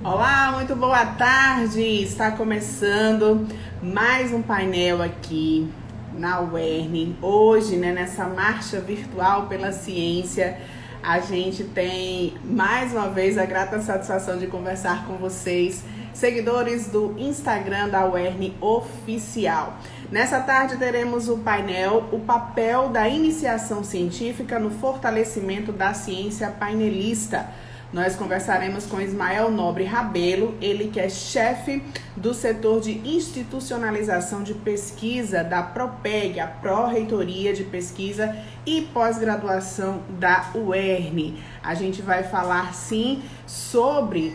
Olá, muito boa tarde! Está começando mais um painel aqui na UERN. Hoje, nessa marcha virtual pela ciência, a gente tem mais uma vez a grata satisfação de conversar com vocês, seguidores do Instagram da UERN Oficial. Nessa tarde teremos o painel O papel da iniciação científica no fortalecimento da ciência painelista. Nós conversaremos com Ismael Nobre Rabelo, ele que é chefe do setor de institucionalização de pesquisa da PROPEG, a Pró-Reitoria de Pesquisa e Pós-Graduação da UERN. A gente vai falar, sim, sobre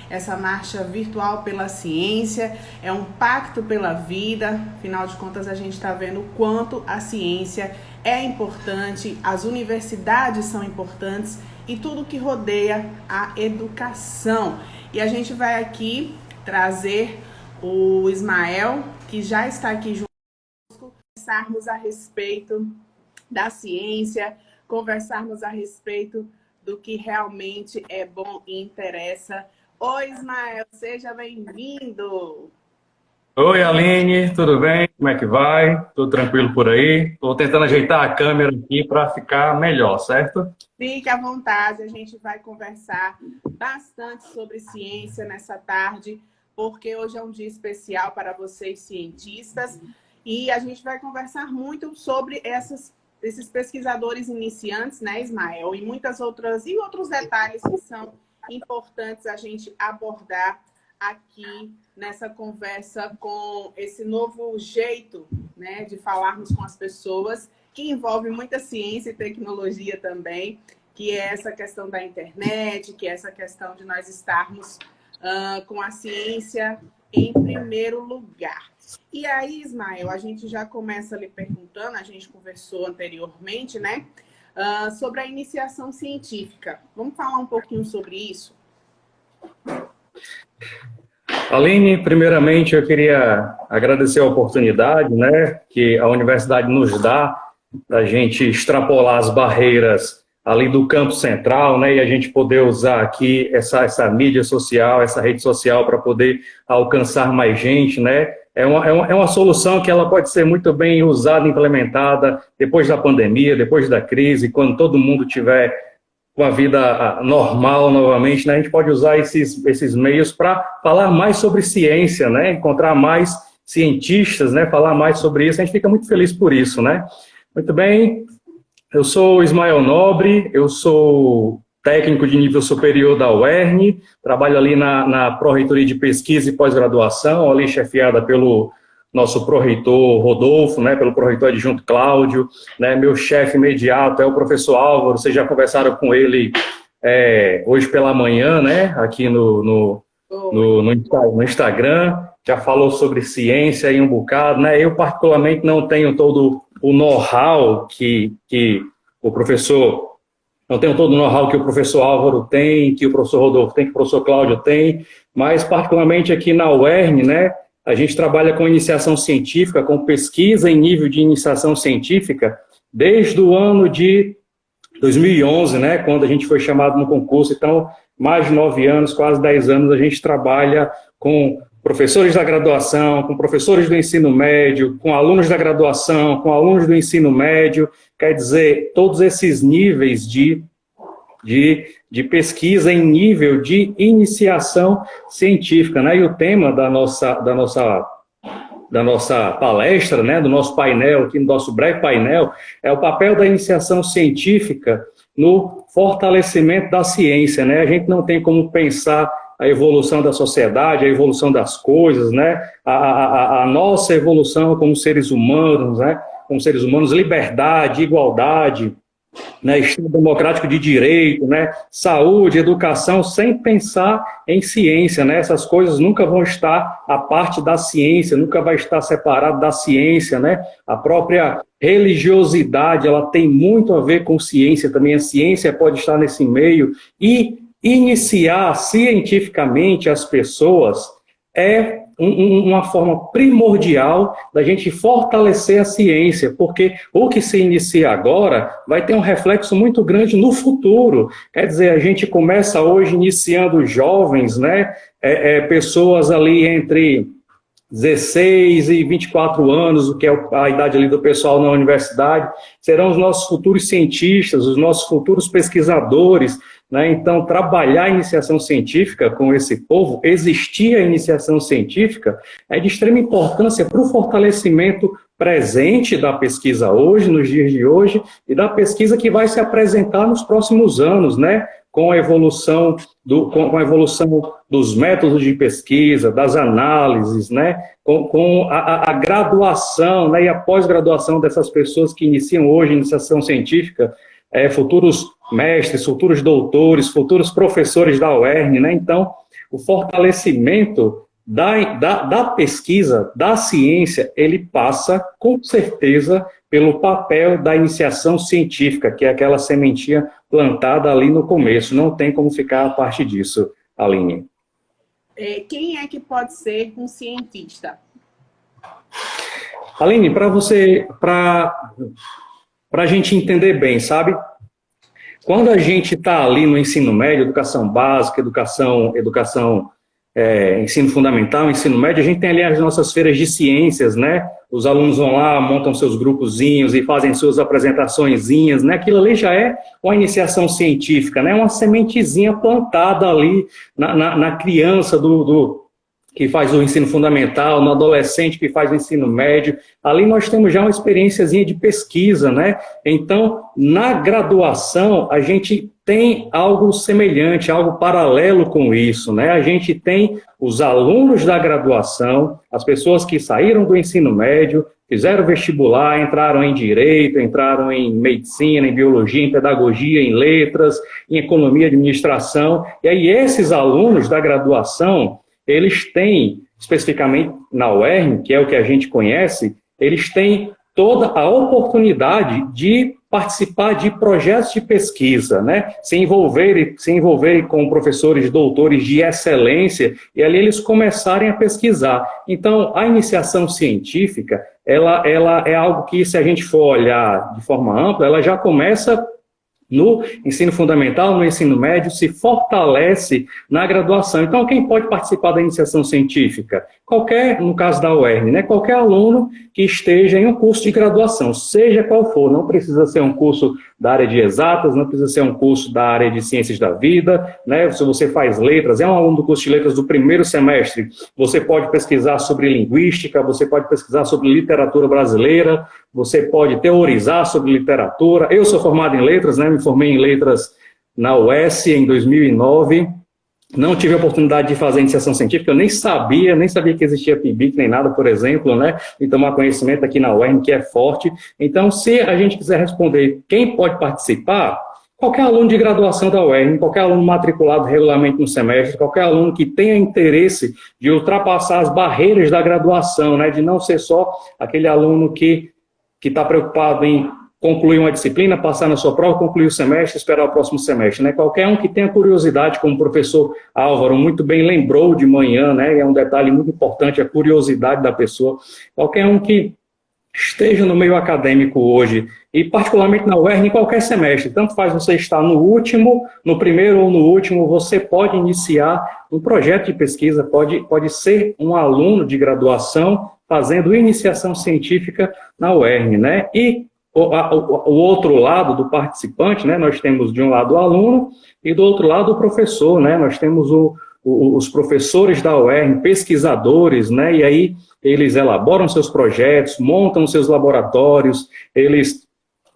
essa marcha virtual pela ciência, é um pacto pela vida, afinal de contas a gente está vendo o quanto a ciência é importante, as universidades são importantes, e tudo que rodeia a educação. E a gente vai aqui trazer o Ismael, que já está aqui junto conosco, conversarmos a respeito da ciência, conversarmos a respeito do que realmente é bom e interessa. Oi, Ismael, seja bem-vindo! Oi, Aline, tudo bem? Como é que vai? Tudo tranquilo por aí? Estou tentando ajeitar a câmera aqui para ficar melhor, certo? Fique à vontade, a gente vai conversar bastante sobre ciência nessa tarde, porque hoje é um dia especial para vocês cientistas e a gente vai conversar muito sobre esses pesquisadores iniciantes, né, Ismael? E outros detalhes que são importantes a gente abordar aqui nessa conversa com esse novo jeito, de falarmos com as pessoas, que envolve muita ciência e tecnologia também, que é essa questão da internet, que é essa questão de nós estarmos com a ciência em primeiro lugar. E aí, Ismael, a gente já começa lhe perguntando, a gente conversou anteriormente, sobre a iniciação científica. Vamos falar um pouquinho sobre isso? Aline, primeiramente eu queria agradecer a oportunidade, que a universidade nos dá da gente extrapolar as barreiras ali do campo central, e a gente poder usar aqui essa mídia social, essa rede social para poder alcançar mais gente, É uma solução que ela pode ser muito bem usada, implementada depois da pandemia, depois da crise, quando todo mundo tiver com a vida normal novamente, A gente pode usar esses meios para falar mais sobre ciência, Encontrar mais cientistas, Falar mais sobre isso. A gente fica muito feliz por isso, Muito bem, eu sou Ismael Nobre, eu sou técnico de nível superior da UERN, trabalho ali na Pró-Reitoria de Pesquisa e Pós-Graduação, ali chefiada pelo nosso pró-reitor Rodolfo, pelo pró-reitor adjunto Cláudio, meu chefe imediato é o professor Álvaro, vocês já conversaram com ele hoje pela manhã, aqui no Instagram, já falou sobre ciência aí um bocado, Eu particularmente não tenho todo o know-how que o professor, não tenho todo o know-how que o professor Álvaro tem, que o professor Rodolfo tem, que o professor Cláudio tem, mas particularmente aqui na UERN, a gente trabalha com iniciação científica, com pesquisa em nível de iniciação científica, desde o ano de 2011, quando a gente foi chamado no concurso. Então, mais de 9 anos, quase 10 anos, a gente trabalha com professores da graduação, com professores do ensino médio, com alunos da graduação, com alunos do ensino médio, quer dizer, todos esses níveis de pesquisa em nível de iniciação científica, E o tema da nossa palestra, do nosso painel, aqui no nosso breve painel, é o papel da iniciação científica no fortalecimento da ciência, A gente não tem como pensar a evolução da sociedade, a evolução das coisas, a nossa evolução como seres humanos, liberdade, igualdade, Estado democrático de direito, saúde, educação, sem pensar em ciência, Essas coisas nunca vão estar à parte da ciência, nunca vai estar separado da ciência, A própria religiosidade, ela tem muito a ver com ciência também, a ciência pode estar nesse meio, e iniciar cientificamente as pessoas é uma forma primordial da gente fortalecer a ciência, porque o que se inicia agora vai ter um reflexo muito grande no futuro. Quer dizer, a gente começa hoje iniciando jovens, né, pessoas ali entre 16 e 24 anos, o que é a idade ali do pessoal na universidade, serão os nossos futuros cientistas, os nossos futuros pesquisadores, né? Então, trabalhar a iniciação científica com esse povo, existir a iniciação científica, é de extrema importância para o fortalecimento presente da pesquisa hoje, nos dias de hoje, e da pesquisa que vai se apresentar nos próximos anos, né? Com a evolução dos métodos de pesquisa, das análises, né? Com a graduação, né? E a pós-graduação dessas pessoas que iniciam hoje a iniciação científica, futuros mestres, futuros doutores, futuros professores da UERN, né? Então, o fortalecimento da pesquisa, da ciência, ele passa, com certeza, pelo papel da iniciação científica, que é aquela sementinha plantada ali no começo. Não tem como ficar a parte disso, Aline. Quem é que pode ser um cientista? Aline, para a gente entender bem, sabe? Quando a gente está ali no ensino médio, educação básica, ensino fundamental, ensino médio, a gente tem ali as nossas feiras de ciências, né? Os alunos vão lá, montam seus grupozinhos e fazem suas apresentaçõezinhas, né? Aquilo ali já é uma iniciação científica, né? Uma sementezinha plantada ali na criança que faz o ensino fundamental, no adolescente que faz o ensino médio. Ali nós temos já uma experiênciazinha de pesquisa, né? Então, na graduação, a gente tem algo semelhante, algo paralelo com isso, né? A gente tem os alunos da graduação, as pessoas que saíram do ensino médio, fizeram vestibular, entraram em direito, entraram em medicina, em biologia, em pedagogia, em letras, em economia e administração. E aí esses alunos da graduação, eles têm, especificamente na UERN, que é o que a gente conhece, eles têm toda a oportunidade de participar de projetos de pesquisa, né? Se envolverem com professores, doutores de excelência, e ali eles começarem a pesquisar. Então, a iniciação científica, ela é algo que, se a gente for olhar de forma ampla, ela já começa no ensino fundamental, no ensino médio, se fortalece na graduação. Então, quem pode participar da iniciação científica? No caso da UERN, né? Qualquer aluno que esteja em um curso de graduação, seja qual for, não precisa ser um curso da área de exatas, não precisa ser um curso da área de ciências da vida, né? Se você faz letras, é um aluno do curso de letras do primeiro semestre, você pode pesquisar sobre linguística, você pode pesquisar sobre literatura brasileira, você pode teorizar sobre literatura. Eu sou formado em letras, né? Me formei em letras na UES em 2009. Não tive a oportunidade de fazer iniciação científica, eu nem sabia que existia PIBIC nem nada, por exemplo, né? E tomar conhecimento aqui na UERN, que é forte. Então, se a gente quiser responder quem pode participar, qualquer aluno de graduação da UERN, qualquer aluno matriculado regularmente no semestre, qualquer aluno que tenha interesse de ultrapassar as barreiras da graduação, né? De não ser só aquele aluno que está preocupado em concluir uma disciplina, passar na sua prova, concluir o semestre, esperar o próximo semestre, né? Qualquer um que tenha curiosidade, como o professor Álvaro muito bem lembrou de manhã, né? É um detalhe muito importante, a curiosidade da pessoa. Qualquer um que esteja no meio acadêmico hoje, e particularmente na UERN, em qualquer semestre, tanto faz você estar no último, no primeiro ou no último, você pode iniciar um projeto de pesquisa, pode ser um aluno de graduação fazendo iniciação científica na UERN, né? E o outro lado do participante, né? Nós temos de um lado o aluno e do outro lado o professor, né? Nós temos os professores da UERN, pesquisadores, né? E aí eles elaboram seus projetos, montam seus laboratórios, eles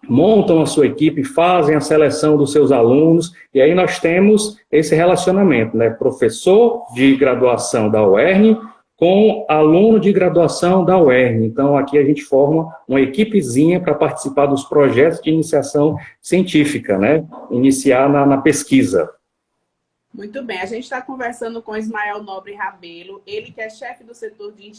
montam a sua equipe, fazem a seleção dos seus alunos, e aí nós temos esse relacionamento, né? Professor de graduação da UERN com aluno de graduação da UERN. Então, aqui a gente forma uma equipezinha para participar dos projetos de iniciação científica, né? Iniciar na pesquisa. Muito bem, a gente está conversando com Ismael Nobre Rabelo, ele que é chefe do setor de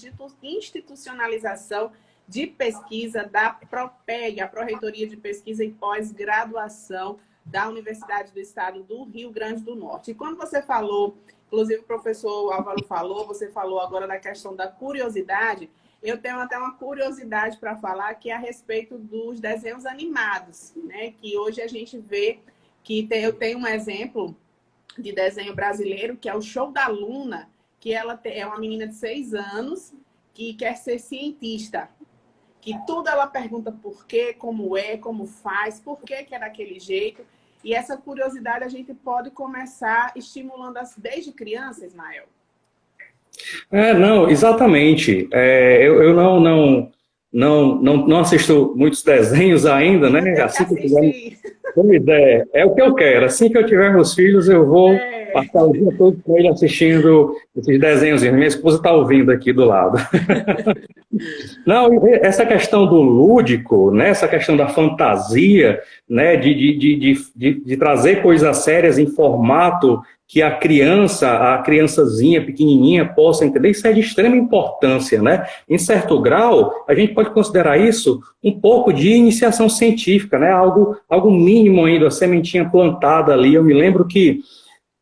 institucionalização de pesquisa da PROPEG, a Pró-Reitoria de Pesquisa e Pós-Graduação da Universidade do Estado do Rio Grande do Norte. E quando você falou, inclusive o professor Álvaro falou, você falou agora da questão da curiosidade, eu tenho até uma curiosidade para falar que é a respeito dos desenhos animados, né? Que hoje a gente vê que eu tenho um exemplo de desenho brasileiro, que é o Show da Luna, que ela é uma menina de 6 anos que quer ser cientista. Que tudo ela pergunta por quê, como faz, por que é daquele jeito. E essa curiosidade a gente pode começar estimulando desde criança, Ismael. Não, exatamente. Eu não assisto muitos desenhos ainda, né? Eu Assim que eu assisti. Pois é o que eu quero. Assim que eu tiver meus filhos, eu vou passar o dia todo com ele assistindo esses desenhos. Minha esposa está ouvindo aqui do lado. Não, essa questão do lúdico, né, essa questão da fantasia, né, de trazer coisas sérias em formato que a criançazinha pequenininha possa entender, isso é de extrema importância, né? Em certo grau, a gente pode considerar isso um pouco de iniciação científica, né? Algo mínimo ainda, a sementinha plantada ali. Eu me lembro que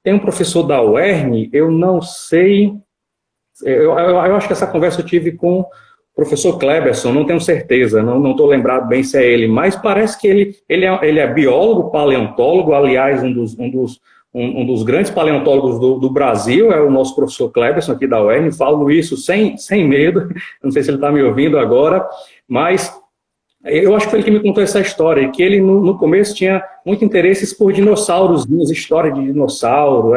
tem um professor da UERN, eu não sei, eu acho que essa conversa eu tive com o professor Kleberson, não tenho certeza, não estou lembrado bem se é ele, mas parece que ele é biólogo, paleontólogo, aliás, um dos grandes paleontólogos do Brasil, é o nosso professor Kleberson aqui da UERN, falo isso sem medo, não sei se ele está me ouvindo agora, mas eu acho que foi ele que me contou essa história, que ele no começo tinha muito interesse por dinossauros, história de dinossauro,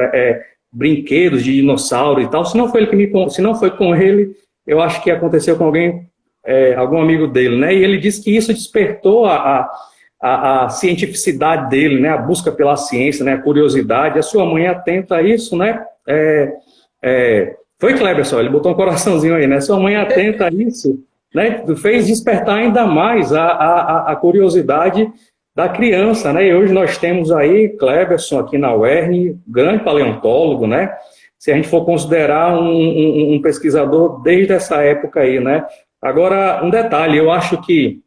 brinquedos de dinossauro e tal. Se não foi com ele, eu acho que aconteceu com algum amigo dele, né? E ele disse que isso despertou a cientificidade dele, né? A busca pela ciência, né? A curiosidade. A sua mãe atenta a isso, né? Foi Kleberson, ele botou um coraçãozinho aí, né? Sua mãe atenta a isso, né? Fez despertar ainda mais a curiosidade da criança, né? E hoje nós temos aí Kleberson aqui na UERN, grande paleontólogo, né? Se a gente for considerar um pesquisador desde essa época aí, né? Agora, um detalhe, eu acho que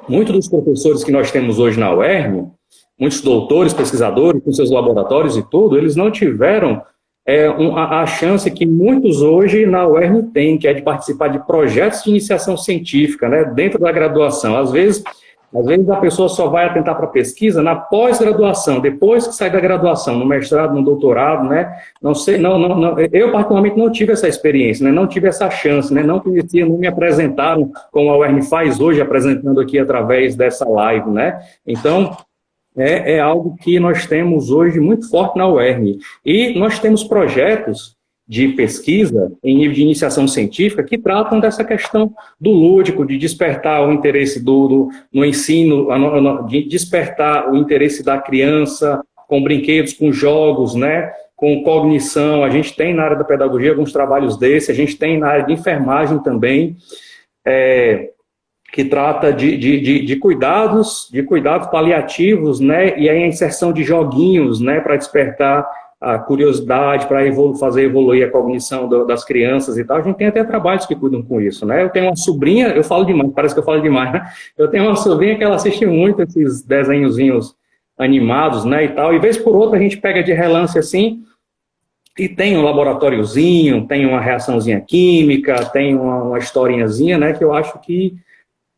muitos dos professores que nós temos hoje na UERN, muitos doutores, pesquisadores, com seus laboratórios e tudo, eles não tiveram a chance que muitos hoje na UERN têm, que é de participar de projetos de iniciação científica, né, dentro da graduação. Às vezes a pessoa só vai atentar para pesquisa na pós-graduação, depois que sai da graduação, no mestrado, no doutorado, né? Não sei, eu particularmente não tive essa experiência, né? Não tive essa chance, né? Não conhecia, não me apresentaram como a UERN faz hoje, apresentando aqui através dessa live, né? Então, é algo que nós temos hoje muito forte na UERN. E nós temos projetos de pesquisa em nível de iniciação científica que tratam dessa questão do lúdico, de despertar o interesse no ensino, de despertar o interesse da criança com brinquedos, com jogos, né, com cognição. A gente tem na área da pedagogia alguns trabalhos desses, a gente tem na área de enfermagem também, que trata de cuidados paliativos, né, e a inserção de joguinhos, né, para despertar a curiosidade, para fazer evoluir a cognição das crianças e tal. A gente tem até trabalhos que cuidam com isso, né? Eu tenho uma sobrinha, eu falo demais, parece que eu falo demais, né? Eu tenho uma sobrinha que ela assiste muito esses desenhozinhos animados, né, e tal, e vez por outra a gente pega de relance assim, e tem um laboratóriozinho, tem uma reaçãozinha química, tem uma historinhazinha, né, que eu acho que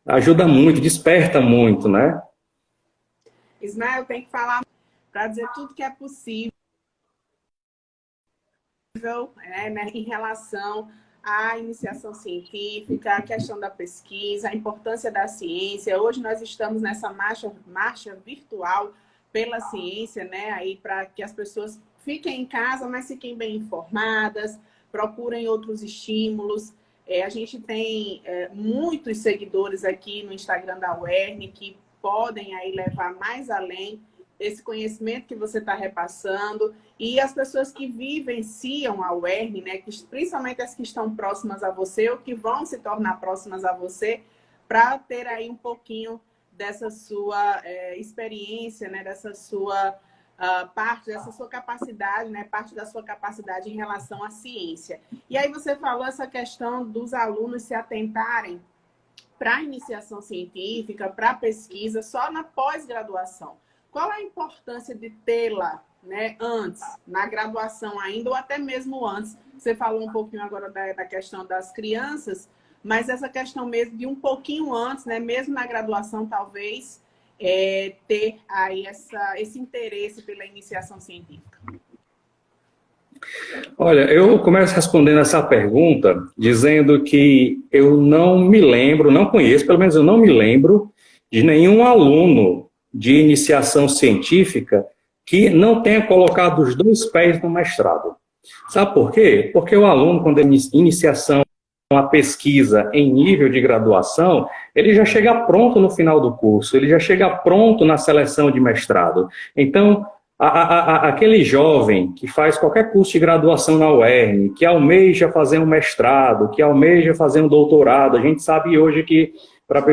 ajuda muito, desperta muito, né? Ismael, tem que falar para dizer tudo que é possível, né, em relação à iniciação científica, a questão da pesquisa, a importância da ciência. Hoje nós estamos nessa marcha virtual pela ciência, né, aí para que as pessoas fiquem em casa, mas fiquem bem informadas, procurem outros estímulos. A gente tem muitos seguidores aqui no Instagram da UERN que podem aí levar mais além esse conhecimento que você está repassando, e as pessoas que vivenciam a UERN, né, principalmente as que estão próximas a você ou que vão se tornar próximas a você, para ter aí um pouquinho dessa sua experiência, né, dessa sua parte dessa sua capacidade, né, parte da sua capacidade em relação à ciência. E aí você falou essa questão dos alunos se atentarem para a iniciação científica, para a pesquisa, só na pós-graduação. qual a importância de tê-la, né, antes, na graduação ainda, ou até mesmo antes? Você falou um pouquinho agora da questão das crianças, mas essa questão mesmo de um pouquinho antes, né, mesmo na graduação, talvez, ter aí esse interesse pela iniciação científica. Olha, eu começo respondendo essa pergunta dizendo que eu não me lembro, não conheço, pelo menos eu não me lembro de nenhum aluno de iniciação científica que não tenha colocado os 2 pés no mestrado. Sabe por quê? Porque o aluno, quando é iniciação a pesquisa em nível de graduação, ele já chega pronto no final do curso, ele já chega pronto na seleção de mestrado. Então, aquele jovem que faz qualquer curso de graduação na UERN, que almeja fazer um mestrado, que almeja fazer um doutorado, a gente sabe hoje que para a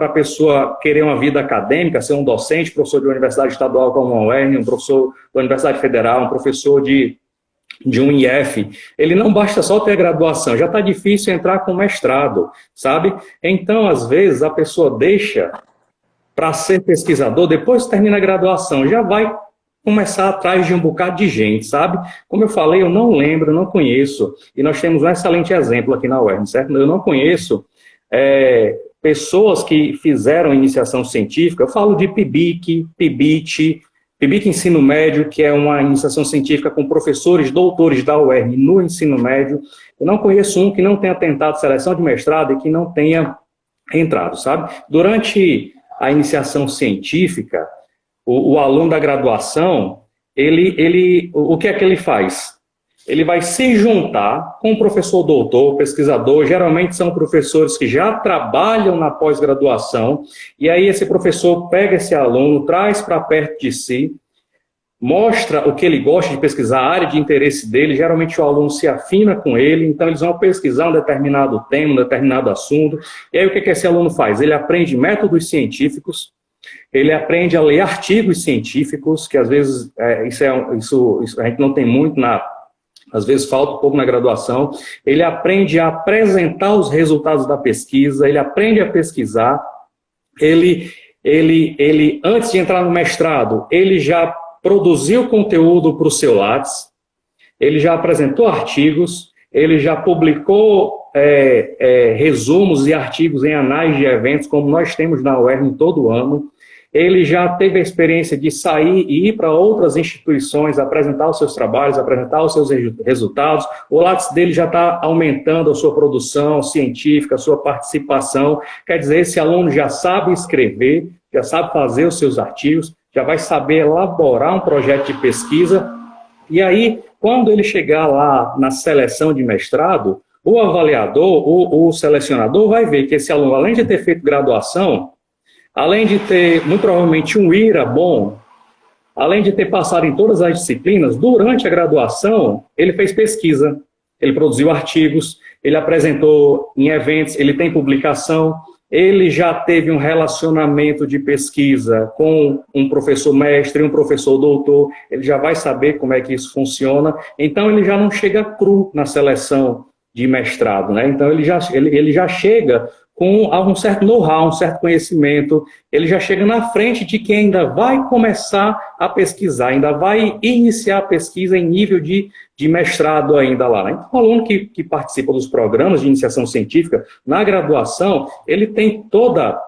pessoa querer uma vida acadêmica, ser um docente, professor de uma universidade estadual como a UERN, um professor da Universidade Federal, um professor de um IF, ele não basta só ter graduação, já está difícil entrar com mestrado, sabe? Então, às vezes, a pessoa deixa para ser pesquisador, depois que termina a graduação, já vai começar atrás de um bocado de gente, sabe? Como eu falei, eu não lembro, não conheço, e nós temos um excelente exemplo aqui na UERN, certo? Eu não conheço pessoas que fizeram iniciação científica, eu falo de PIBIC, PIBIT, PIBIC Ensino Médio, que é uma iniciação científica com professores, doutores da UERN no ensino médio. Eu não conheço um que não tenha tentado seleção de mestrado e que não tenha entrado, sabe? Durante a iniciação científica, o aluno da graduação, o que é que ele faz? Ele vai se juntar com o professor doutor, pesquisador, geralmente são professores que já trabalham na pós-graduação, e aí esse professor pega esse aluno, traz para perto de si, mostra o que ele gosta de pesquisar, a área de interesse dele, geralmente o aluno se afina com ele, então eles vão pesquisar um determinado tema, um determinado assunto, e aí o que esse aluno faz? Ele aprende métodos científicos, ele aprende a ler artigos científicos, que às vezes isso a gente não tem muito às vezes falta um pouco na graduação, ele aprende a apresentar os resultados da pesquisa, ele aprende a pesquisar, ele antes de entrar no mestrado, ele já produziu conteúdo para o seu Lattes, ele já apresentou artigos, ele já publicou resumos e artigos em anais de eventos, como nós temos na UERN todo ano. Ele já teve a experiência de sair e ir para outras instituições, apresentar os seus trabalhos, apresentar os seus resultados. O Lattes dele já está aumentando a sua produção científica, a sua participação. Quer dizer, esse aluno já sabe escrever, já sabe fazer os seus artigos, já vai saber elaborar um projeto de pesquisa. E aí, quando ele chegar lá na seleção de mestrado, o avaliador, o selecionador vai ver que esse aluno, além de ter feito graduação, além de ter, muito provavelmente, um IRA bom, além de ter passado em todas as disciplinas, durante a graduação, ele fez pesquisa, ele produziu artigos, ele apresentou em eventos, ele tem publicação, ele já teve um relacionamento de pesquisa com um professor mestre, um professor doutor, ele já vai saber como é que isso funciona, então ele já não chega cru na seleção de mestrado, né? Então ele já chega com um certo know-how, um certo conhecimento, ele já chega na frente de quem ainda vai começar a pesquisar, ainda vai iniciar a pesquisa em nível de mestrado ainda lá. Né? Então, o aluno que participa dos programas de iniciação científica, na graduação, ele tem toda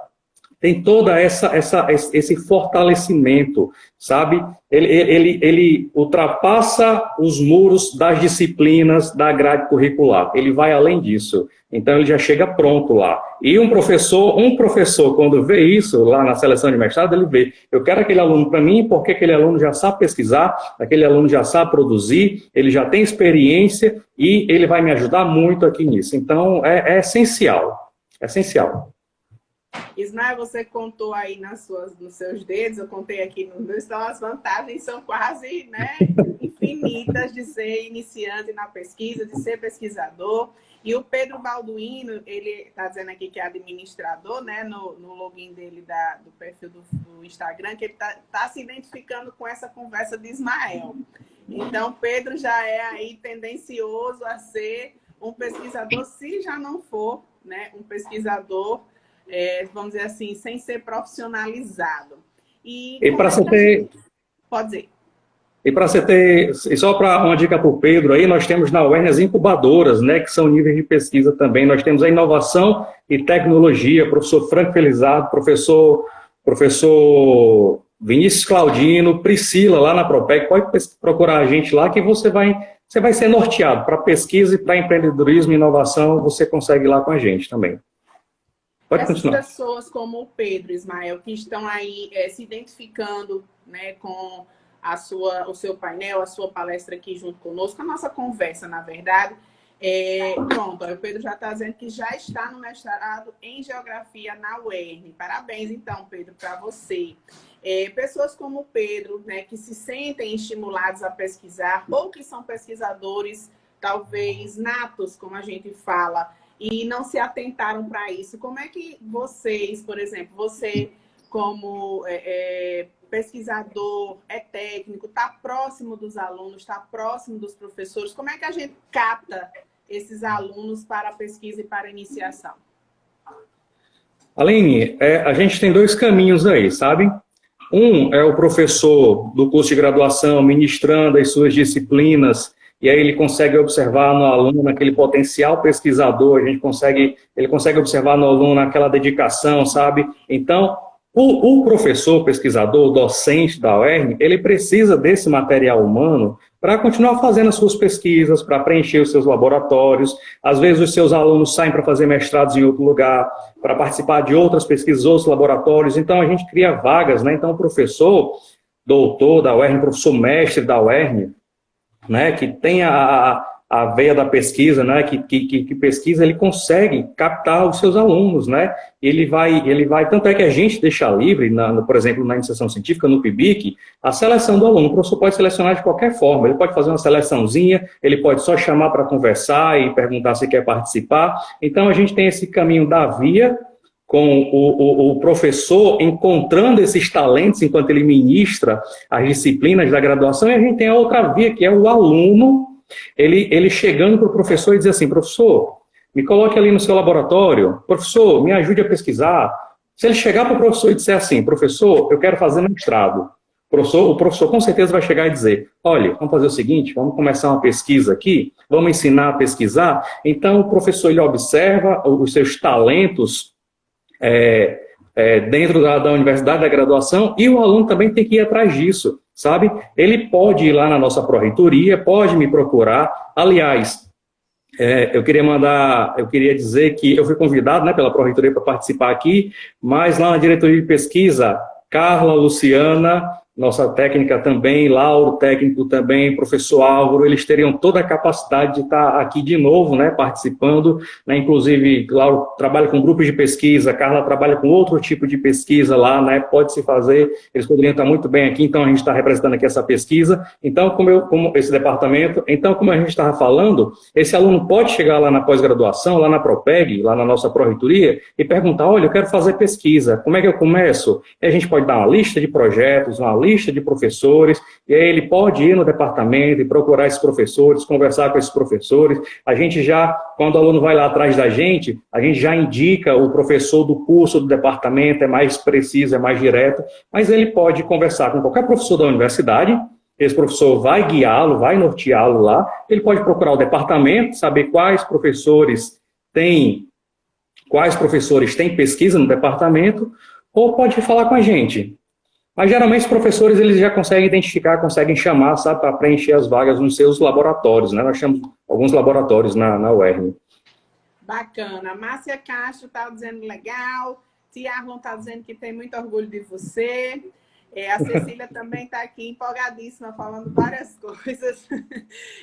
esse fortalecimento, sabe? Ele ultrapassa os muros das disciplinas da grade curricular, ele vai além disso. Então, ele já chega pronto lá. E um professor, quando vê isso lá na seleção de mestrado, ele vê, eu quero aquele aluno para mim, porque aquele aluno já sabe pesquisar, aquele aluno já sabe produzir, ele já tem experiência e ele vai me ajudar muito aqui nisso. Então, é essencial, é essencial. Ismael, você contou aí nos seus dedos, eu contei aqui nos meus, então as vantagens são quase, né, infinitas de ser iniciante na pesquisa, de ser pesquisador. E o Pedro Balduino, ele está dizendo aqui que é administrador, né, no login dele do perfil do Instagram, que ele tá se identificando com essa conversa de Ismael. Então, Pedro já é aí tendencioso a ser um pesquisador, se já não for, né, um pesquisador, vamos dizer assim, sem ser profissionalizado. E E como para é você que a ter gente... Pode dizer. E só para uma dica para o Pedro aí, nós temos na UERN as incubadoras, né, que são níveis de pesquisa também. Nós temos a inovação e tecnologia, professor Franco Felizardo, professor Vinícius Claudino, Priscila lá na Propec, pode procurar a gente lá que você vai ser norteado para pesquisa e para empreendedorismo e inovação, você consegue ir lá com a gente também. Pode Essas continuar. pessoas como o Pedro, Ismael, que estão aí se identificando, né, com o seu painel, a sua palestra aqui junto conosco, a nossa conversa, na verdade. Pronto, o Pedro já está dizendo que já está no mestrado em Geografia na UERN. Parabéns, então, Pedro, para você. Pessoas como o Pedro, né, que se sentem estimulados a pesquisar ou que são pesquisadores, talvez natos, como a gente fala, e não se atentaram para isso. Como é que vocês, por exemplo, você como pesquisador, técnico, está próximo dos alunos, está próximo dos professores, como é que a gente capta esses alunos para a pesquisa e para a iniciação? Aline, a gente tem dois caminhos aí, sabe? Um é o professor do curso de graduação ministrando as suas disciplinas, e aí ele consegue observar no aluno aquele potencial pesquisador, ele consegue observar no aluno aquela dedicação, sabe? Então, o professor pesquisador, o docente da UERN, ele precisa desse material humano para continuar fazendo as suas pesquisas, para preencher os seus laboratórios. Às vezes os seus alunos saem para fazer mestrados em outro lugar, para participar de outras pesquisas, outros laboratórios. Então, a gente cria vagas, né? Então, o professor doutor da UERN, professor mestre da UERN, né, que tem a veia da pesquisa, né, que pesquisa, ele consegue captar os seus alunos, né, ele vai, tanto é que a gente deixa livre, por exemplo, na iniciação científica, no PIBIC, a seleção do aluno. O professor pode selecionar de qualquer forma, ele pode fazer uma seleçãozinha, ele pode só chamar para conversar e perguntar se quer participar. Então, a gente tem esse caminho da via, com o professor encontrando esses talentos enquanto ele ministra as disciplinas da graduação, e a gente tem a outra via, que é o aluno, ele chegando para o professor e dizer assim: professor, me coloque ali no seu laboratório, professor, me ajude a pesquisar. Se ele chegar para o professor e disser assim: professor, eu quero fazer mestrado, o professor com certeza vai chegar e dizer: olha, vamos fazer o seguinte, vamos começar uma pesquisa aqui, vamos ensinar a pesquisar. Então, o professor ele observa os seus talentos dentro da universidade, da graduação, e o aluno também tem que ir atrás disso, sabe? Ele pode ir lá na nossa pró-reitoria, pode me procurar. Aliás, eu queria dizer que eu fui convidado, né, pela pró-reitoria para participar aqui, mas lá na diretoria de pesquisa, Carla, Luciana, nossa técnica também, Lauro, técnico também, professor Álvaro, eles teriam toda a capacidade de estar aqui de novo, né, participando, né, inclusive, Lauro trabalha com grupos de pesquisa, Carla trabalha com outro tipo de pesquisa lá, né, pode-se fazer, eles poderiam estar muito bem aqui, então a gente está representando aqui essa pesquisa, então, como esse departamento, então, como a gente estava falando, esse aluno pode chegar lá na pós-graduação, lá na Propeg, lá na nossa pró-reitoria, e perguntar: olha, eu quero fazer pesquisa, como é que eu começo? E a gente pode dar uma lista de projetos, uma lista de professores, e aí ele pode ir no departamento e procurar esses professores, conversar com esses professores. A gente já, quando o aluno vai lá atrás da gente, a gente já indica o professor do curso do departamento, é mais preciso, é mais direto, mas ele pode conversar com qualquer professor da universidade, esse professor vai guiá-lo, vai norteá-lo lá, ele pode procurar o departamento, saber quais professores têm pesquisa no departamento, ou pode falar com a gente. Mas, geralmente, os professores eles já conseguem identificar, conseguem chamar, sabe, para preencher as vagas nos seus laboratórios, né? Nós temos alguns laboratórios na UERN. Bacana. Márcia Castro está dizendo legal. Tiago está dizendo que tem muito orgulho de você. A Cecília também está aqui empolgadíssima, falando várias coisas.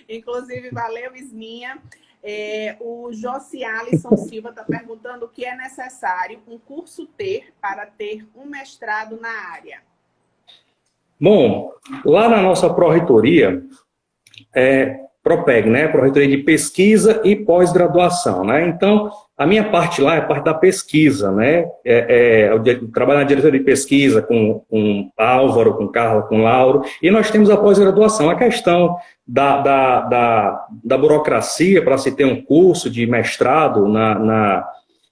Inclusive, valeu, Isminha. O Jossi Alisson Silva está perguntando o que é necessário um curso ter para ter um mestrado na área. Bom, lá na nossa pró-reitoria, Propeg, né? Pró-reitoria de pesquisa e pós-graduação, né? Então, a minha parte lá é a parte da pesquisa, né? Eu trabalho na diretoria de pesquisa com Álvaro, com Carla, com Lauro, e nós temos a pós-graduação. A questão da burocracia para se ter um curso de mestrado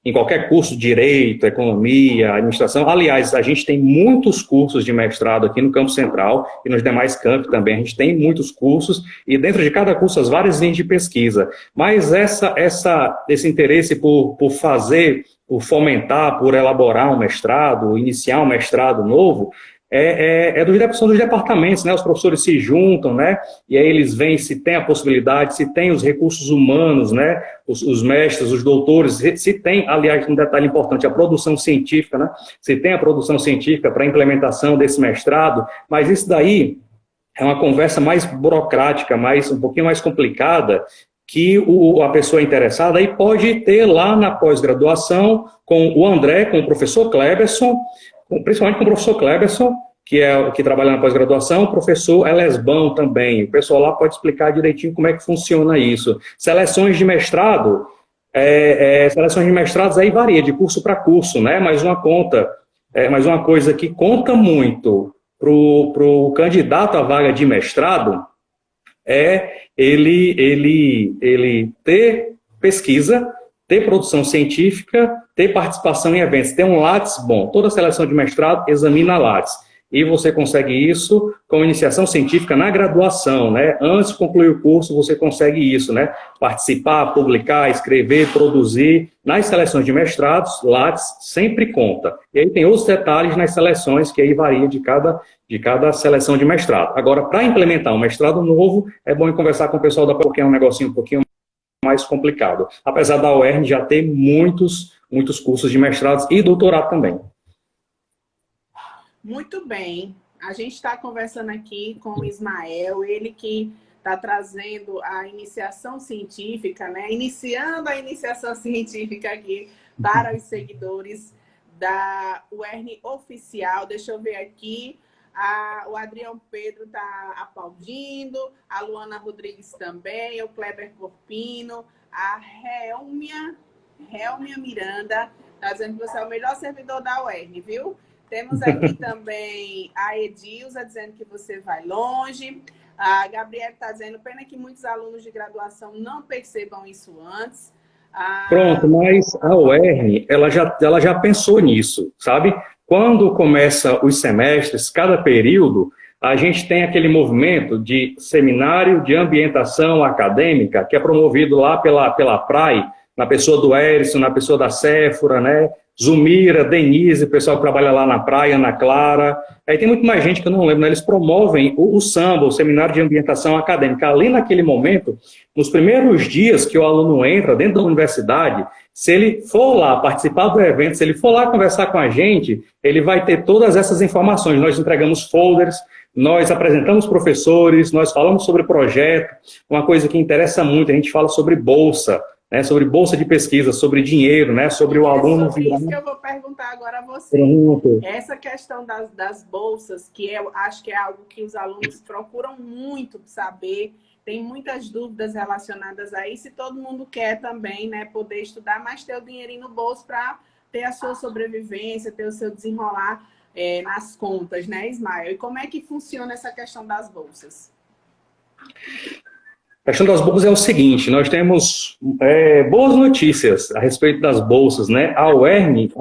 em qualquer curso, direito, economia, administração. Aliás, a gente tem muitos cursos de mestrado aqui no Campo Central e nos demais campos também. A gente tem muitos cursos e dentro de cada curso as várias linhas de pesquisa. Mas esse interesse por fazer, por fomentar, por elaborar um mestrado, iniciar um mestrado novo, são dos departamentos, né? Os professores se juntam, né? E aí eles veem se tem a possibilidade, se tem os recursos humanos, né? Os mestres, os doutores, se tem, aliás, um detalhe importante, a produção científica, né? Se tem a produção científica para a implementação desse mestrado, mas isso daí é uma conversa mais burocrática, um pouquinho mais complicada, que a pessoa interessada aí pode ter lá na pós-graduação com o André, com o professor Cleberson, principalmente com o professor Cleberson, que é o que trabalha na pós-graduação, o professor Elesbão também. O pessoal lá pode explicar direitinho como é que funciona isso. Seleções de mestrado, seleções de mestrados aí varia de curso para curso, né? Mas uma coisa que conta muito para o candidato à vaga de mestrado é ele ter pesquisa, ter produção científica, ter participação em eventos, ter um Lattes bom. Toda seleção de mestrado examina Lattes. E você consegue isso com iniciação científica na graduação, né? Antes de concluir o curso, você consegue isso, né? Participar, publicar, escrever, produzir. Nas seleções de mestrados, Lattes sempre conta. E aí tem outros detalhes nas seleções que aí varia de cada seleção de mestrado. Agora, para implementar um mestrado novo, é bom conversar com o pessoal da porque é um negocinho um pouquinho mais complicado. Apesar da UERN já ter muitos cursos de mestrados e doutorado também. Muito bem. A gente está conversando aqui com o Ismael, ele que está trazendo a iniciação científica, né? Iniciando a iniciação científica aqui para os seguidores da UERN Oficial. Deixa eu ver aqui. O Adriano Pedro está aplaudindo, a Luana Rodrigues também, o Kleber Corpino, a Helmia Miranda está dizendo que você é o melhor servidor da UERN, viu? Temos aqui também a Edilza dizendo que você vai longe. A Gabriela está dizendo, pena que muitos alunos de graduação não percebam isso antes. Pronto, mas a UERN, ela já pensou nisso, sabe? Quando começa os semestres, cada período, a gente tem aquele movimento de seminário de ambientação acadêmica, que é promovido lá pela PRAE, na pessoa do Erison, na pessoa da Séfora, né? Zumira, Denise, o pessoal que trabalha lá na praia, Ana Clara. Aí tem muito mais gente que eu não lembro, né? Eles promovem o SAMBA, o Seminário de Ambientação Acadêmica. Ali naquele momento, nos primeiros dias que o aluno entra dentro da universidade, se ele for lá participar do evento, se ele for lá conversar com a gente, ele vai ter todas essas informações. Nós entregamos folders, nós apresentamos professores, nós falamos sobre projeto. Uma coisa que interessa muito, a gente fala sobre bolsa, né, sobre bolsa de pesquisa, sobre dinheiro, né, sobre o aluno... Isso que eu vou perguntar agora a você. Pronto. Essa questão das bolsas, que eu acho que é algo que os alunos procuram muito saber, tem muitas dúvidas relacionadas a isso, e todo mundo quer também, né, poder estudar, mas ter o dinheirinho no bolso para ter a sua sobrevivência, ter o seu desenrolar nas contas, né, Ismael? E como é que funciona essa questão das bolsas? A questão das bolsas é o seguinte, nós temos boas notícias a respeito das bolsas, né? A UERN,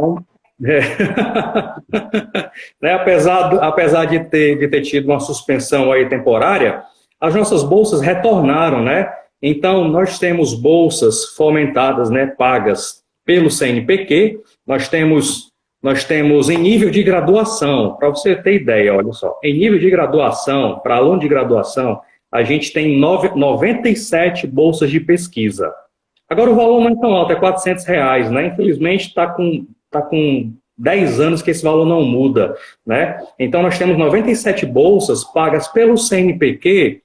né, apesar de ter tido uma suspensão aí temporária, as nossas bolsas retornaram, né? Então, nós temos bolsas fomentadas, né, pagas pelo CNPq, nós temos em nível de graduação, para você ter ideia, olha só, em nível de graduação, para aluno de graduação, a gente tem 97 bolsas de pesquisa. Agora o valor não é tão alto, é R$400, né? Infelizmente está com 10 anos que esse valor não muda, né? Então nós temos 97 bolsas pagas pelo CNPq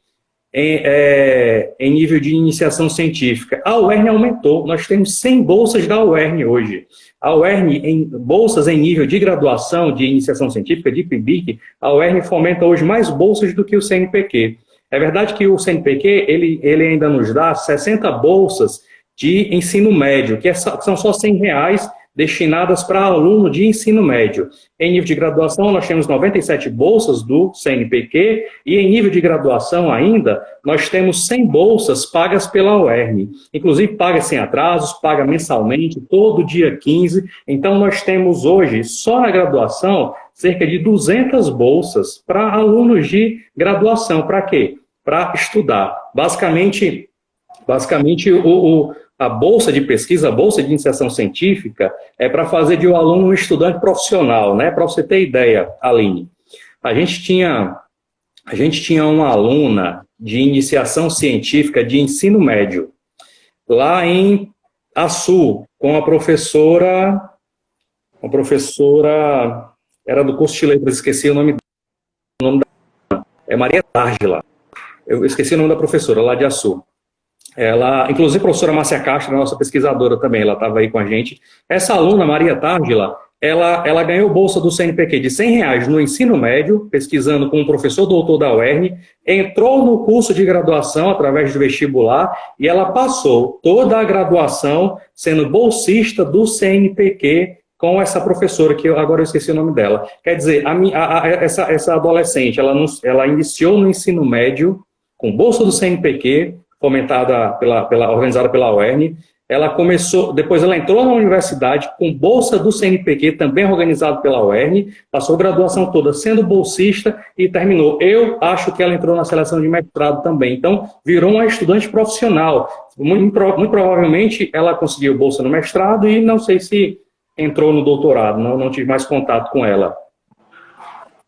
em nível de iniciação científica. A UERN aumentou, nós temos 100 bolsas da UERN hoje. A UERN, bolsas em nível de graduação, de iniciação científica, de PIBIC, a UERN fomenta hoje mais bolsas do que o CNPq. É verdade que o CNPq, ele ainda nos dá 60 bolsas de ensino médio, que são só R$100, destinadas para aluno de ensino médio. Em nível de graduação, nós temos 97 bolsas do CNPq e em nível de graduação ainda, nós temos 100 bolsas pagas pela UERN. Inclusive, paga sem atrasos, paga mensalmente, todo dia 15. Então, nós temos hoje, só na graduação, cerca de 200 bolsas para alunos de graduação. Para quê? Para estudar. Basicamente a bolsa de pesquisa, a bolsa de iniciação científica, é para fazer de um aluno um estudante profissional, né? Para você ter ideia, Aline. A gente tinha uma aluna de iniciação científica de ensino médio, lá em Açu, com a professora era do curso de letras, esqueci o nome dela, é Maria Tárgila. Eu esqueci o nome da professora, lá de Açu. Ela, inclusive a professora Márcia Castro, nossa pesquisadora também, ela estava aí com a gente. Essa aluna, Maria Tárgila, ela ganhou bolsa do CNPq de R$100 no ensino médio, pesquisando com um professor doutor da UERN, entrou no curso de graduação através do vestibular e ela passou toda a graduação sendo bolsista do CNPq com essa professora, que agora eu esqueci o nome dela. Quer dizer, essa adolescente, ela iniciou no ensino médio com bolsa do CNPq, fomentada organizada pela UERN. Ela começou, depois ela entrou na universidade com bolsa do CNPq, também organizado pela UERN, passou a graduação toda sendo bolsista e terminou. Eu acho que ela entrou na seleção de mestrado também. Então, virou uma estudante profissional. Muito provavelmente, ela conseguiu bolsa no mestrado e não sei se entrou no doutorado, não tive mais contato com ela.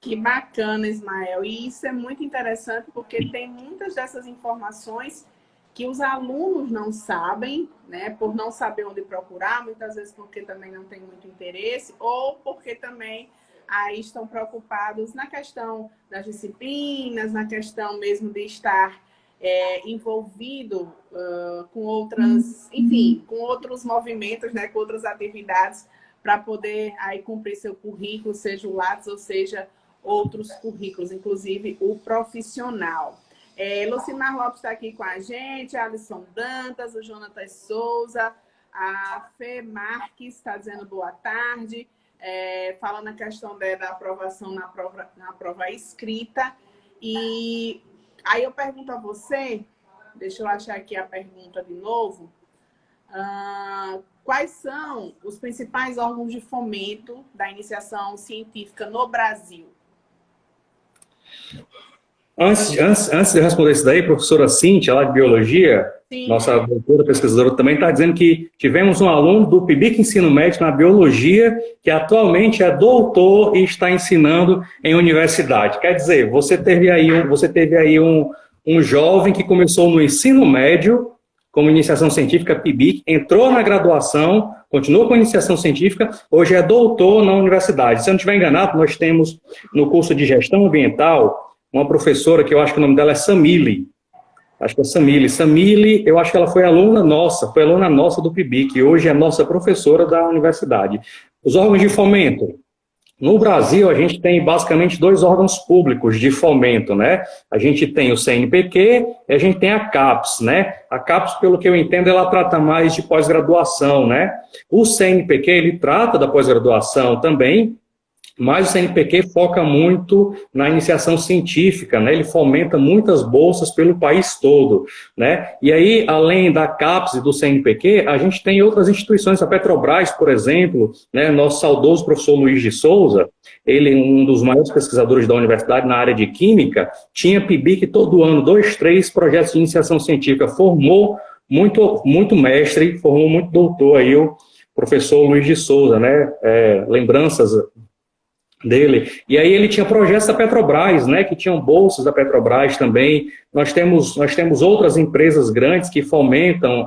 Que bacana, Ismael. E isso é muito interessante porque tem muitas dessas informações que os alunos não sabem, né, por não saber onde procurar, muitas vezes porque também não tem muito interesse, ou porque também aí estão preocupados na questão das disciplinas, na questão mesmo de estar envolvido com outras, enfim, com outros movimentos, né, com outras atividades, para poder aí cumprir seu currículo, seja o Lattes ou seja outros currículos, inclusive o profissional. Lucimar Lopes está aqui com a gente, a Alisson Dantas, o Jonatas Souza, a Fê Marques está dizendo boa tarde, falando a questão da aprovação na prova escrita. E aí eu pergunto a você, deixa eu achar aqui a pergunta de novo, quais são os principais órgãos de fomento da iniciação científica no Brasil? Antes de responder isso daí, a professora Cíntia, lá de Biologia, sim, nossa doutora pesquisadora também está dizendo que tivemos um aluno do PIBIC Ensino Médio na Biologia, que atualmente é doutor e está ensinando em universidade. Quer dizer, você teve aí um jovem que começou no ensino médio, como iniciação científica PIBIC, entrou na graduação, continuou com a iniciação científica, hoje é doutor na universidade. Se eu não estiver enganado, nós temos no curso de Gestão Ambiental uma professora que eu acho que o nome dela é Samile. Acho que é Samile. Samile, eu acho que ela foi aluna nossa do PIBIC, e hoje é nossa professora da universidade. Os órgãos de fomento. No Brasil, a gente tem basicamente 2 órgãos públicos de fomento, né? A gente tem o CNPq e a gente tem a CAPES, né? A CAPES, pelo que eu entendo, ela trata mais de pós-graduação, né? O CNPq, ele trata da pós-graduação também, mas o CNPq foca muito na iniciação científica, né? Ele fomenta muitas bolsas pelo país todo, né? E aí, além da CAPES e do CNPq, a gente tem outras instituições, a Petrobras, por exemplo, né? Nosso saudoso professor Luiz de Souza, ele, um dos maiores pesquisadores da universidade na área de Química, tinha PIBIC todo ano, 2, 3 projetos de iniciação científica, formou muito mestre, formou muito doutor aí, o professor Luiz de Souza, né? Lembranças dele. E aí ele tinha projetos da Petrobras, né, que tinham bolsas da Petrobras também. Nós temos outras empresas grandes que fomentam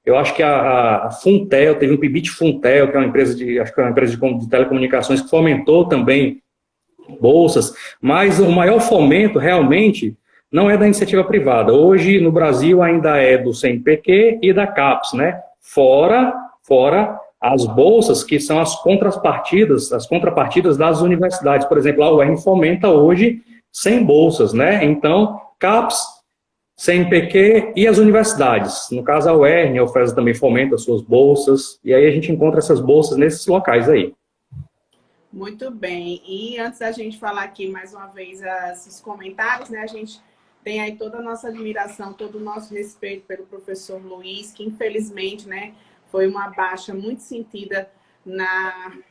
eu acho que a Funtel, teve um PIBIC Funtel, que é uma empresa de telecomunicações que fomentou também bolsas, mas o maior fomento realmente não é da iniciativa privada. Hoje no Brasil ainda é do CNPq e da CAPES, né? Fora as bolsas, que são as contrapartidas das universidades. Por exemplo, a UERN fomenta hoje 100 bolsas, né? Então, CAPES CNPq e as universidades. No caso, a UERN, a UFES também fomenta as suas bolsas, e aí a gente encontra essas bolsas nesses locais aí. Muito bem. E antes da gente falar aqui mais uma vez os comentários, né, a gente tem aí toda a nossa admiração, todo o nosso respeito pelo professor Luiz, que infelizmente, né, foi uma baixa muito sentida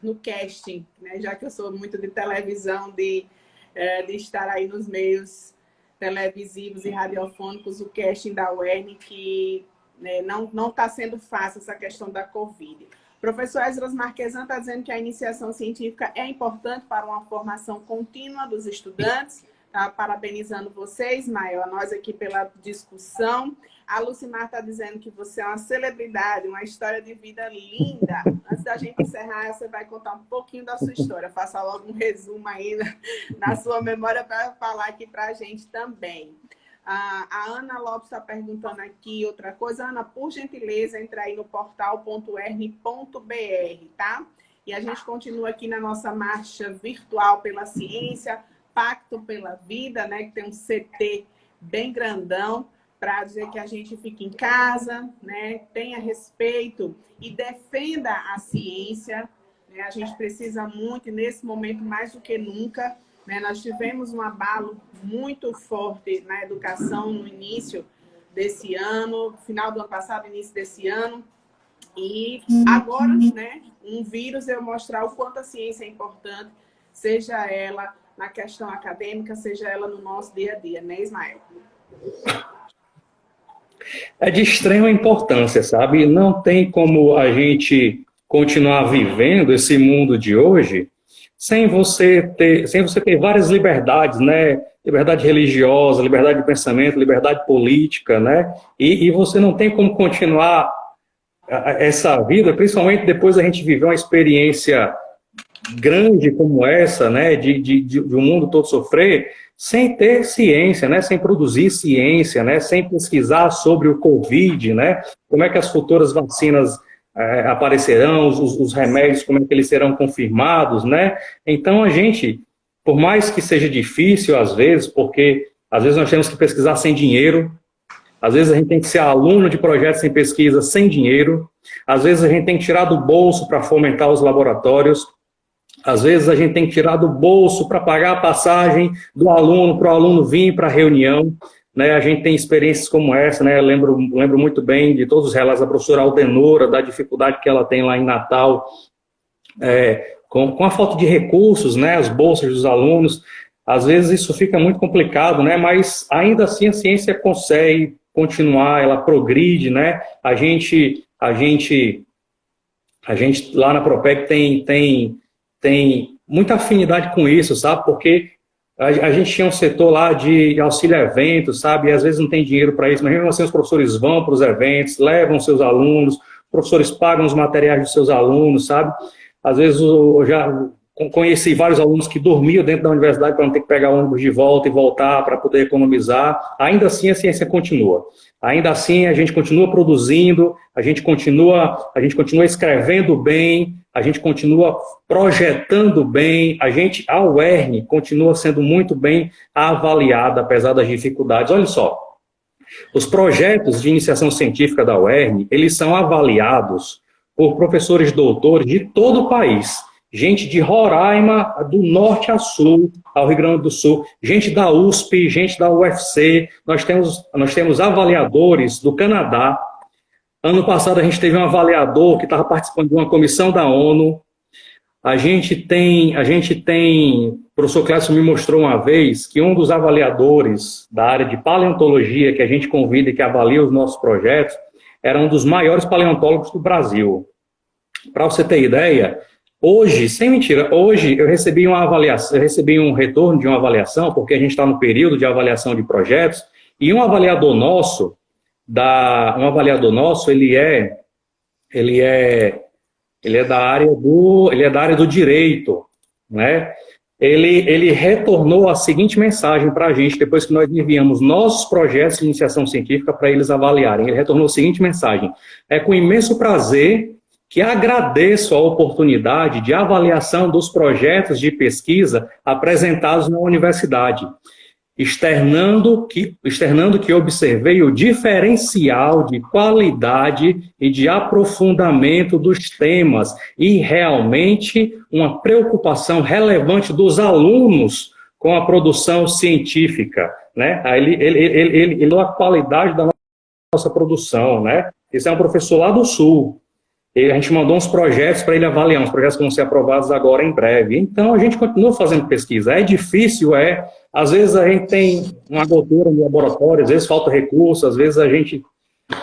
no casting, né, já que eu sou muito de televisão, de estar aí nos meios televisivos e radiofônicos, o casting da UERN, que, né, não está sendo fácil essa questão da Covid. O professor Esdras Marquesan está dizendo que a iniciação científica é importante para uma formação contínua dos estudantes. Tá parabenizando vocês, Mael, a nós aqui pela discussão. A Lucimar está dizendo que você é uma celebridade, uma história de vida linda. Antes da gente encerrar, você vai contar um pouquinho da sua história. Faça logo um resumo aí na sua memória para falar aqui para a gente também. A Ana Lopes está perguntando aqui outra coisa. Ana, por gentileza, entra aí no portal.ern.br, tá? E a gente continua aqui na nossa marcha virtual pela ciência, Pacto pela Vida, né? Que tem um CT bem grandão, para dizer que a gente fique em casa, né, tenha respeito e defenda a ciência. Né? A gente precisa muito, e nesse momento mais do que nunca, né, nós tivemos um abalo muito forte na educação no início desse ano, final do ano passado, início desse ano, e agora, né, um vírus eu mostrar o quanto a ciência é importante, seja ela na questão acadêmica, seja ela no nosso dia a dia, né, Ismael? É de extrema importância, sabe? Não tem como a gente continuar vivendo esse mundo de hoje sem você ter várias liberdades, né? Liberdade religiosa, liberdade de pensamento, liberdade política, né? E você não tem como continuar essa vida, principalmente depois da gente viver uma experiência grande como essa, né? De o mundo todo sofrer, sem ter ciência, né? Sem produzir ciência, né? Sem pesquisar sobre o Covid, né? Como é que as futuras vacinas aparecerão, os remédios, como é que eles serão confirmados, né? Então a gente, por mais que seja difícil às vezes, porque às vezes nós temos que pesquisar sem dinheiro, às vezes a gente tem que ser aluno de projetos sem pesquisa sem dinheiro, às vezes a gente tem que tirar do bolso para fomentar os laboratórios, às vezes a gente tem que tirar do bolso para pagar a passagem do aluno, para o aluno vir para a reunião, né? A gente tem experiências como essa, né? Eu lembro muito bem de todos os relatos da professora Aldenora, da dificuldade que ela tem lá em Natal, com a falta de recursos, né? As bolsas dos alunos, às vezes isso fica muito complicado, né? Mas ainda assim a ciência consegue continuar, ela progride, né? A gente lá na Propec tem muita afinidade com isso, sabe? Porque a gente tinha um setor lá de auxílio a eventos, sabe? E às vezes não tem dinheiro para isso, mas mesmo assim os professores vão para os eventos, levam seus alunos, os professores pagam os materiais dos seus alunos, sabe? Às vezes eu já conheci vários alunos que dormiam dentro da universidade para não ter que pegar ônibus de volta e voltar para poder economizar. Ainda assim a ciência continua. Ainda assim a gente continua produzindo, a gente continua escrevendo bem, a gente continua projetando bem, a UERN continua sendo muito bem avaliada, apesar das dificuldades. Olha só, os projetos de iniciação científica da UERN, eles são avaliados por professores doutores de todo o país. Gente de Roraima, do norte a sul, ao Rio Grande do Sul, gente da USP, gente da UFC, nós temos avaliadores do Canadá. Ano passado a gente teve um avaliador que estava participando de uma comissão da ONU. A gente tem, o professor Clécio me mostrou uma vez que um dos avaliadores da área de paleontologia que a gente convida e que avalia os nossos projetos era um dos maiores paleontólogos do Brasil. Para você ter ideia, hoje, sem mentira, hoje eu recebi um retorno de uma avaliação, porque a gente está no período de avaliação de projetos, e um avaliador nosso, ele é da área do direito, né? Ele retornou a seguinte mensagem para a gente, depois que nós enviamos nossos projetos de iniciação científica para eles avaliarem. Ele retornou a seguinte mensagem: é com imenso prazer que agradeço a oportunidade de avaliação dos projetos de pesquisa apresentados na universidade. externando que observei o diferencial de qualidade e de aprofundamento dos temas e realmente uma preocupação relevante dos alunos com a produção científica, né? Ele a qualidade da nossa produção, né? Esse é um professor lá do Sul. E a gente mandou uns projetos para ele avaliar, uns projetos que vão ser aprovados agora em breve. Então, a gente continua fazendo pesquisa. É difícil, às vezes a gente tem uma gordura no laboratório, às vezes falta recurso, às vezes a gente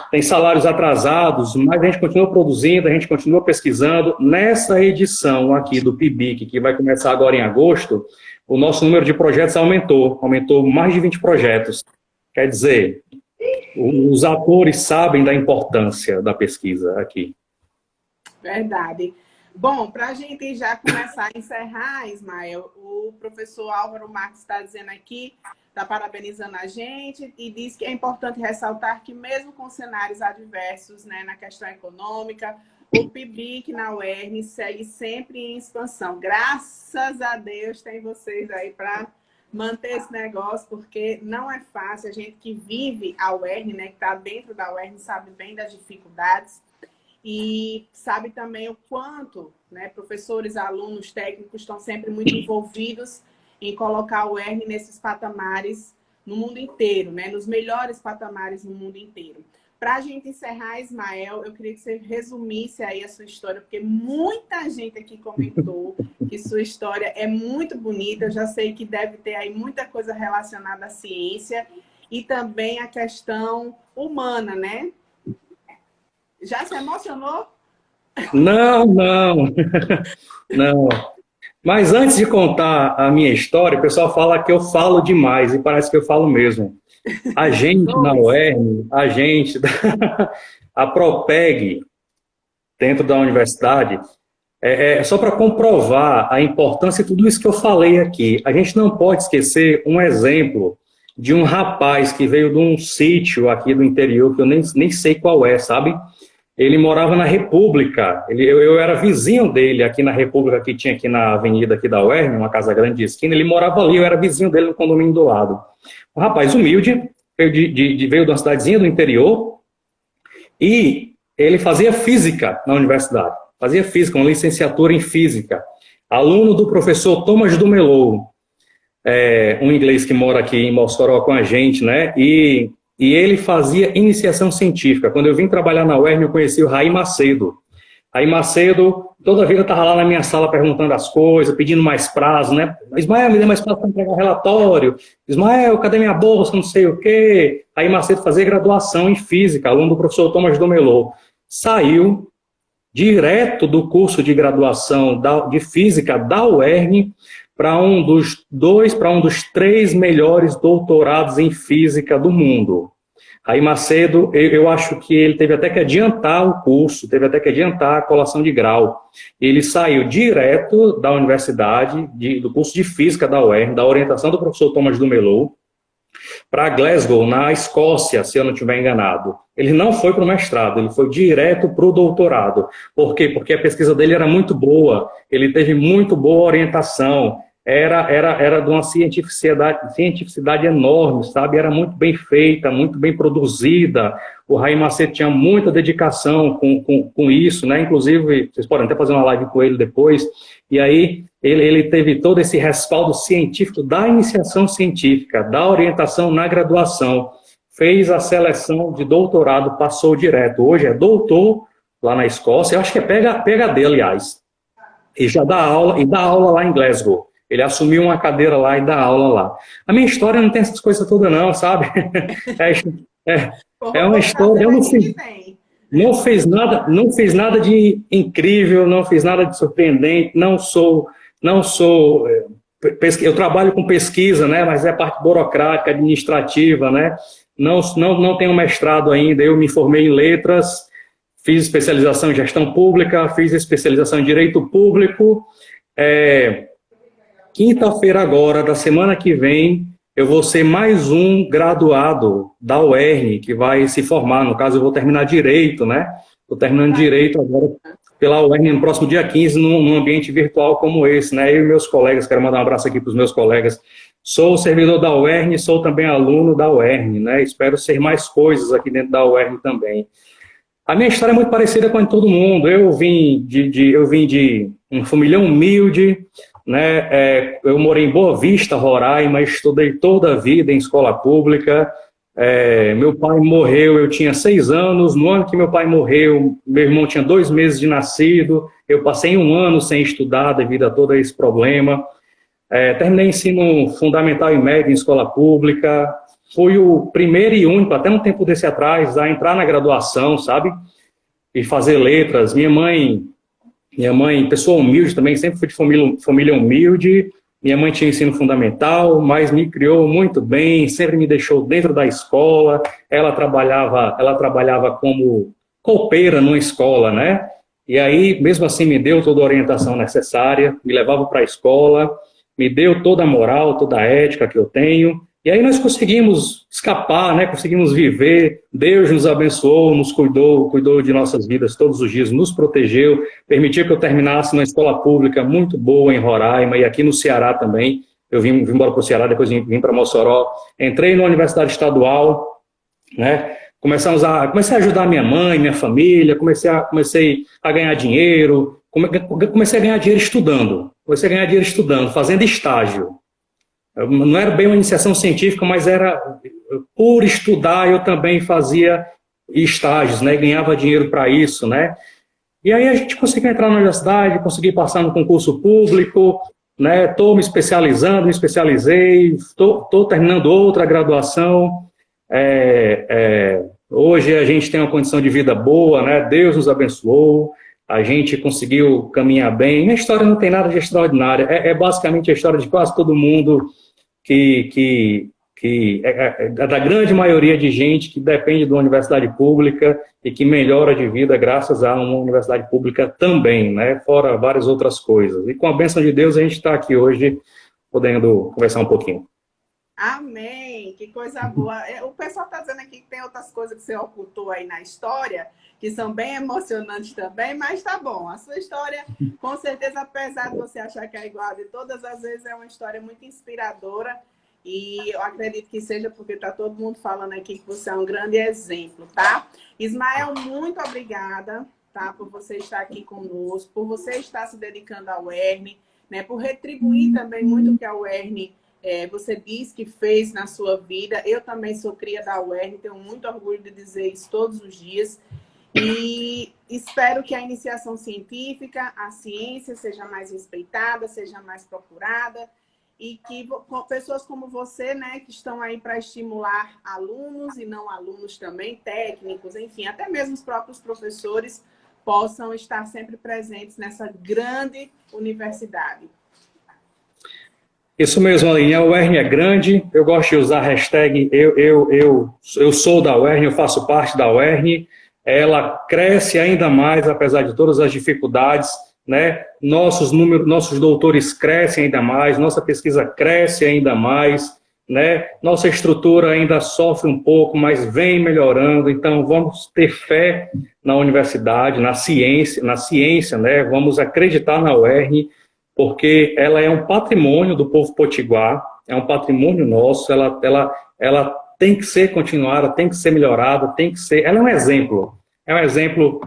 tem salários atrasados, mas a gente continua produzindo, a gente continua pesquisando. Nessa edição aqui do PIBIC, que vai começar agora em agosto, o nosso número de projetos aumentou mais de 20 projetos. Quer dizer, os atores sabem da importância da pesquisa aqui. Verdade. Bom, para a gente já começar a encerrar, Ismael, o professor Álvaro Marques está dizendo aqui, está parabenizando a gente e diz que é importante ressaltar que mesmo com cenários adversos, né, na questão econômica, o PIBIC na UERN segue sempre em expansão. Graças a Deus tem vocês aí para manter esse negócio, porque não é fácil. A gente que vive a UERN, né, que está dentro da UERN, sabe bem das dificuldades. E sabe também o quanto, né, professores, alunos, técnicos estão sempre muito envolvidos em colocar o UERN nesses patamares no mundo inteiro, né, nos melhores patamares no mundo inteiro. Para a gente encerrar, Ismael, eu queria que você resumisse aí a sua história, porque muita gente aqui comentou que sua história é muito bonita. Eu já sei que deve ter aí muita coisa relacionada à ciência e também a questão humana, né? Já se emocionou? Não. Não. Mas antes de contar a minha história, o pessoal fala que eu falo demais, e parece que eu falo mesmo. A gente na UERN, a Propeg, dentro da universidade, só para comprovar a importância de tudo isso que eu falei aqui. A gente não pode esquecer um exemplo de um rapaz que veio de um sítio aqui do interior, que eu nem sei qual é, sabe? Ele morava na República, eu era vizinho dele aqui na República, que tinha aqui na avenida aqui da UERN, uma casa grande de esquina, ele morava ali, eu era vizinho dele no condomínio do lado. Um rapaz humilde, veio de uma cidadezinha do interior, e ele fazia física na universidade, fazia física, uma licenciatura em física, aluno do professor Thomas Dumelot, um inglês que mora aqui em Mossoró com a gente, né, e ele fazia iniciação científica. Quando eu vim trabalhar na UERN, eu conheci o Raí Macedo. Raí Macedo, toda a vida estava lá na minha sala perguntando as coisas, pedindo mais prazo, né? Ismael, me dê mais prazo para entregar o relatório. Ismael, cadê minha bolsa, não sei o quê. Raí Macedo fazia graduação em física, aluno do professor Thomas Dumelot. Saiu direto do curso de graduação de física da UERN para um dos 3 melhores doutorados em física do mundo. Raí Macedo, eu acho que ele teve até que adiantar o curso, teve até que adiantar a colação de grau. Ele saiu direto da universidade, do curso de física da UERN, da orientação do professor Thomas Dumelot, para Glasgow, na Escócia, se eu não estiver enganado. Ele não foi para o mestrado, ele foi direto para o doutorado. Por quê? Porque a pesquisa dele era muito boa, ele teve muito boa orientação, era de uma cientificidade enorme, sabe? Era muito bem feita, muito bem produzida. O Raí Macedo tinha muita dedicação com isso, né? Inclusive, vocês podem até fazer uma live com ele depois. E aí, ele teve todo esse respaldo científico da iniciação científica, da orientação na graduação. Fez a seleção de doutorado, passou direto. Hoje é doutor lá na Escócia. Eu acho que é PhD, aliás. E já dá aula lá em Glasgow. Ele assumiu uma cadeira lá e dá aula lá. A minha história não tem essas coisas todas não, sabe? É uma história... Eu não fiz nada de incrível, não fiz nada de surpreendente, eu trabalho com pesquisa, né? Mas é parte burocrática, administrativa, né? Não tenho mestrado ainda, eu me formei em letras, fiz especialização em gestão pública, fiz especialização em direito público. Quinta-feira agora, da semana que vem, eu vou ser mais um graduado da UERN, que vai se formar. No caso, eu vou terminar Direito, né? Estou terminando Direito agora pela UERN no próximo dia 15, num ambiente virtual como esse, né? Eu e meus colegas, quero mandar um abraço aqui para os meus colegas Sou servidor da UERN, sou também aluno da UERN, né? Espero ser mais coisas aqui dentro da UERN também. A minha história é muito parecida com a de todo mundo. Eu vim de uma família humilde, né? Eu morei em Boa Vista, Roraima, estudei toda a vida em escola pública. Meu pai morreu, eu tinha 6 anos. No ano que meu pai morreu, meu irmão tinha 2 meses de nascido. Eu passei 1 ano sem estudar devido a todo esse problema. Terminei ensino fundamental e médio em escola pública. Fui o primeiro e único, até um tempo desse atrás, a entrar na graduação, sabe? E fazer letras. Minha mãe, pessoa humilde também, sempre fui de família humilde. Minha mãe tinha ensino fundamental, mas me criou muito bem, sempre me deixou dentro da escola. Ela trabalhava como copeira numa escola, né? E aí, mesmo assim, me deu toda a orientação necessária, me levava para a escola, me deu toda a moral, toda a ética que eu tenho. E aí nós conseguimos escapar, né? Conseguimos viver. Deus nos abençoou, nos cuidou de nossas vidas todos os dias, nos protegeu, permitiu que eu terminasse numa escola pública muito boa em Roraima e aqui no Ceará também. Eu vim embora para o Ceará, depois vim para Mossoró. Entrei na Universidade Estadual, né? Comecei a ajudar minha mãe, minha família, comecei a ganhar dinheiro, comecei a ganhar dinheiro estudando, fazendo estágio. Não era bem uma iniciação científica, mas era por estudar, eu também fazia estágios, né? Ganhava dinheiro para isso, né? E aí a gente conseguiu entrar na universidade, consegui passar no concurso público, né? Estou me especializando, me especializei, estou terminando outra graduação. Hoje a gente tem uma condição de vida boa, né? Deus nos abençoou, a gente conseguiu caminhar bem. Minha história não tem nada de extraordinária, é basicamente a história de quase todo mundo, da grande maioria de gente que depende de uma universidade pública e que melhora de vida graças a uma universidade pública também, né? Fora várias outras coisas. E com a bênção de Deus a gente está aqui hoje podendo conversar um pouquinho. Amém, que coisa boa. O pessoal está dizendo aqui que tem outras coisas que você ocultou aí na história, que são bem emocionantes também, mas tá bom. A sua história, com certeza, apesar de você achar que é igual a de todas as vezes, é uma história muito inspiradora e eu acredito que seja porque tá todo mundo falando aqui que você é um grande exemplo, tá? Ismael, muito obrigada, tá, por você estar aqui conosco, por você estar se dedicando ao UERN, né, por retribuir também muito o que a UERN você diz que fez na sua vida. Eu também sou cria da UERN, tenho muito orgulho de dizer isso todos os dias. E espero que a iniciação científica, a ciência, seja mais respeitada, seja mais procurada e que pessoas como você, né, que estão aí para estimular alunos e não alunos também, técnicos, enfim, até mesmo os próprios professores possam estar sempre presentes nessa grande universidade. Isso mesmo, Aline, a UERN é grande, eu gosto de usar a hashtag eu sou da UERN, eu faço parte da UERN, ela cresce ainda mais, apesar de todas as dificuldades, né? Nossos doutores crescem ainda mais, nossa pesquisa cresce ainda mais, né? Nossa estrutura ainda sofre um pouco, mas vem melhorando, então vamos ter fé na universidade, na ciência, né? Vamos acreditar na UERN, porque ela é um patrimônio do povo potiguar, é um patrimônio nosso, ela tem que ser continuada, tem que ser melhorada, ela é um exemplo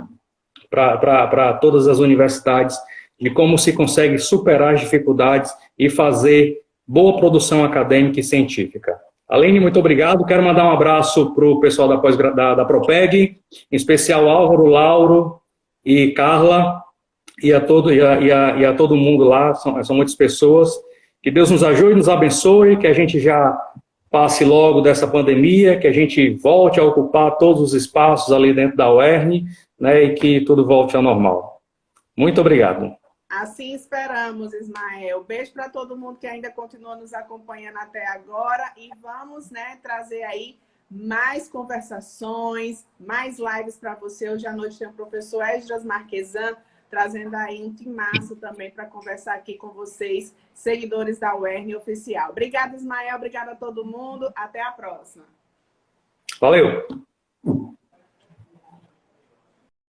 para todas as universidades de como se consegue superar as dificuldades e fazer boa produção acadêmica e científica. Aline, muito obrigado, quero mandar um abraço para o pessoal da Propeg, em especial Álvaro, Lauro e Carla, e a todo mundo lá, são muitas pessoas. Que Deus nos ajude, nos abençoe, que a gente já passe logo dessa pandemia, que a gente volte a ocupar todos os espaços ali dentro da UERN, né, e que tudo volte ao normal. Muito obrigado. Assim esperamos, Ismael. Beijo para todo mundo que ainda continua nos acompanhando até agora e vamos, né, trazer aí mais conversações, mais lives para você. Hoje à noite tem o professor Esdras Marquesan, trazendo aí um timaço também para conversar aqui com vocês, seguidores da UERN Oficial. Obrigada, Ismael. Obrigada a todo mundo. Até a próxima. Valeu.